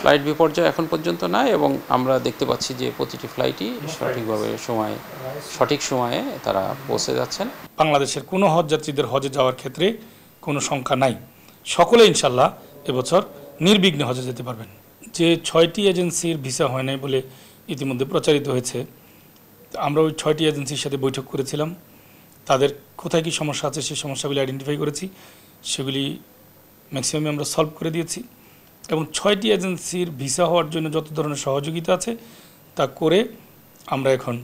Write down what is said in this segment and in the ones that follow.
Flight বিপর্যয় এখন পর্যন্ত নাই এবং আমরা দেখতে পাচ্ছি যে প্রতিটি ফ্লাইটই সঠিকভাবে সঠিক সময়ে তারা পৌঁছে যাচ্ছেন। বাংলাদেশের কোনো হজ যাত্রীদের হজে যাওয়ার ক্ষেত্রে কোনো শঙ্কা নাই, সকলে ইনশাল্লাহ এবছর নির্বিঘ্নে হজে যেতে পারবেন। যে 6টি এজেন্সির ভিসা হয় নাই বলে ইতিমধ্যে প্রচারিত হয়েছে, আমরা ওই 6টি এজেন্সির সাথে বৈঠক করেছিলাম। তাদের কোথায় কী সমস্যা আছে সেই সমস্যাগুলি আইডেন্টিফাই করেছি, সেগুলি ম্যাক্সিমামে আমরা সলভ করে দিয়েছি এবং 6টি এজেন্সির ভিসা হওয়ার জন্য যত ধরনের সহযোগিতা আছে তা করে আমরা এখন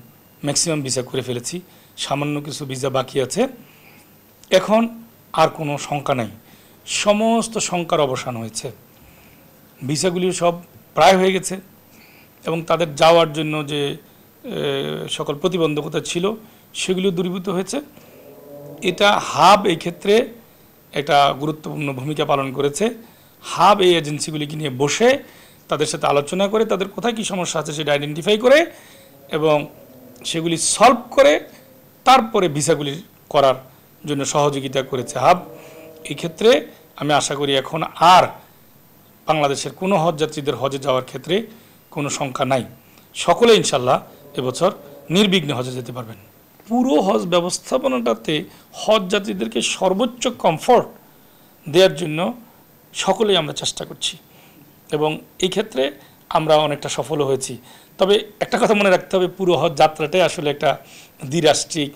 ম্যাক্সিমাম ভিসা করে ফেলেছি। সামান্য কিছু ভিসা বাকি আছে। এখন আর কোনো শঙ্কা নাই, সমস্ত শঙ্কার অবসান হয়েছে। ভিসাগুলিও সব প্রায় হয়ে গেছে এবং তাদের যাওয়ার জন্য যে সকল প্রতিবন্ধকতা ছিল সেগুলিও দূরীভূত হয়েছে। এটা হাব এই ক্ষেত্রে একটা গুরুত্বপূর্ণ ভূমিকা পালন করেছে। হাব এই এজেন্সিগুলিকে নিয়ে বসে তাদের সাথে আলোচনা করে তাদের কোথায় কী সমস্যা আছে সেটা আইডেন্টিফাই করে এবং সেগুলি সলভ করে তারপরে ভিসাগুলি করার জন্য সহযোগিতা করেছে হাব। এই ক্ষেত্রে আমি আশা করি এখন আর বাংলাদেশের কোনো হজ যাত্রীদের হজে যাওয়ার ক্ষেত্রে কোনো শঙ্কা নাই, সকলে ইনশাল্লাহ এবছর নির্বিঘ্নে হজে যেতে পারবেন। পুরো হজ ব্যবস্থাপনাটাতে হজ যাত্রীদেরকে সর্বোচ্চ কমফোর্ট দেওয়ার জন্য সকলেই আমরা চেষ্টা করছি এবং এই ক্ষেত্রে আমরা অনেকটা সফল হয়েছি। তবে একটা কথা মনে রাখতে হবে, পুরো হজ যাত্রাটাই আসলে একটা দ্বিরাষ্ট্রিক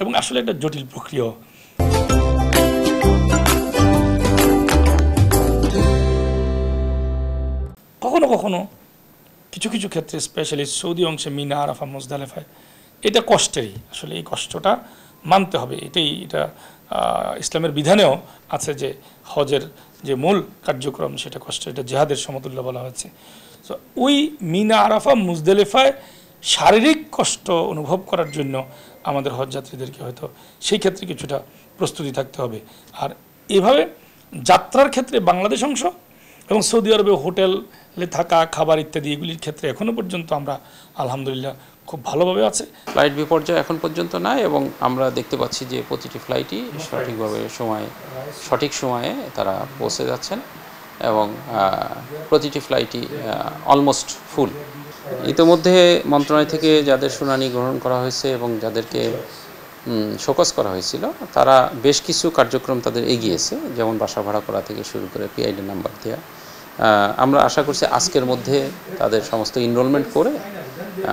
এবং আসলে একটা জটিল প্রক্রিয়া। কখনো কখনো কিছু কিছু ক্ষেত্রে স্পেশালি সৌদি অংশে মিনা, আরাফা, মুজদালিফায় এটা কষ্টেরই, আসলে এই কষ্টটা মানতে হবে। এটা ইসলামের বিধানেও আছে যে হজের যে মূল কার্যক্রম সেটা কষ্ট, এটা জিহাদের সমতুল্য বলা হয়েছে। তো ওই মিনা, আরাফা, মুজদালিফায় শারীরিক কষ্ট অনুভব করার জন্য আমাদের হজ যাত্রীদেরকে হয়তো সেই ক্ষেত্রে কিছুটা প্রস্তুতি থাকতে হবে। আর এভাবে যাত্রার ক্ষেত্রে বাংলাদেশ অংশ এবং সৌদি আরবে হোটেলে থাকা, খাবার ইত্যাদি এগুলির ক্ষেত্রে এখনও পর্যন্ত আমরা আলহামদুলিল্লাহ খুব ভালোভাবে আছে। ফ্লাইট বিপর্যয় এখন পর্যন্ত নাই এবং আমরা দেখতে পাচ্ছি যে প্রতিটি ফ্লাইটই সঠিকভাবে সঠিক সময়ে তারা পৌঁছে যাচ্ছেন এবং প্রতিটি ফ্লাইটই অলমোস্ট ফুল। ইতিমধ্যে মন্ত্রণালয় থেকে যাদের শুনানি গ্রহণ করা হয়েছে এবং যাদেরকে শোকজ করা হয়েছিল তারা বেশ কিছু কার্যক্রম তাদের এগিয়েছে, যেমন বাসা ভাড়া করা থেকে শুরু করে পিআইডি নাম্বার দেওয়া। আমরা আশা করছি আজকের মধ্যে তাদের সমস্ত এনরোলমেন্ট করে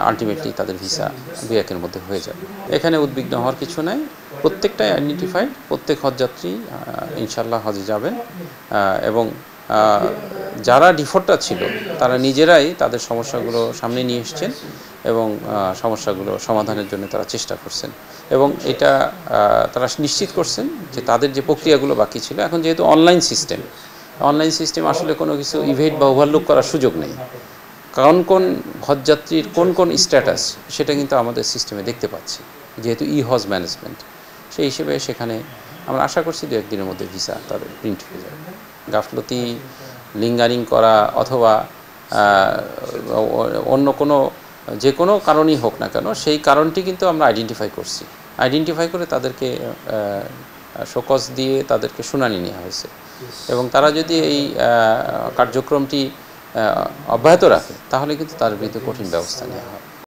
আলটিমেটলি তাদের ভিসা 2 একের মধ্যে হয়ে যাবে। এখানে উদ্বিগ্ন হওয়ার কিছু নাই, প্রত্যেকটাই আইডেন্টিফাইড, প্রত্যেক হজযাত্রী ইনশাল্লাহ হজে যাবেন এবং যারা ডিফল্টার ছিল তারা নিজেরাই তাদের সমস্যাগুলো সামনে নিয়ে এসছেন এবং সমস্যাগুলো সমাধানের জন্য তারা চেষ্টা করছেন এবং এটা তারা নিশ্চিত করছেন যে তাদের যে প্রক্রিয়াগুলো বাকি ছিল, এখন যেহেতু অনলাইন সিস্টেম আসলে কোনো কিছু ইভেট বা ওভারলুক করার সুযোগ নেই। কোন হজযাত্রীর কোন স্ট্যাটাস সেটা কিন্তু আমাদের সিস্টেমে দেখতে পাচ্ছি, যেহেতু হজ ম্যানেজমেন্ট, সেই হিসেবে সেখানে আমরা আশা করছি 2 একদিনের মধ্যে ভিসা তাদের প্রিন্ট হয়ে যাবে। গাফলতি, লিঙ্গারিং করা অথবা অন্য যে কোনো কারণই হোক না কেন, সেই কারণটি কিন্তু আমরা আইডেন্টিফাই করে তাদেরকে শোকজ দিয়ে তাদেরকে শুনানি নেওয়া হয়েছে এবং তারা যদি এই কার্যক্রমটি অব্যাহত রাখে তাহলে কিন্তু তার বিরুদ্ধে কঠিন ব্যবস্থা নেওয়া হয়।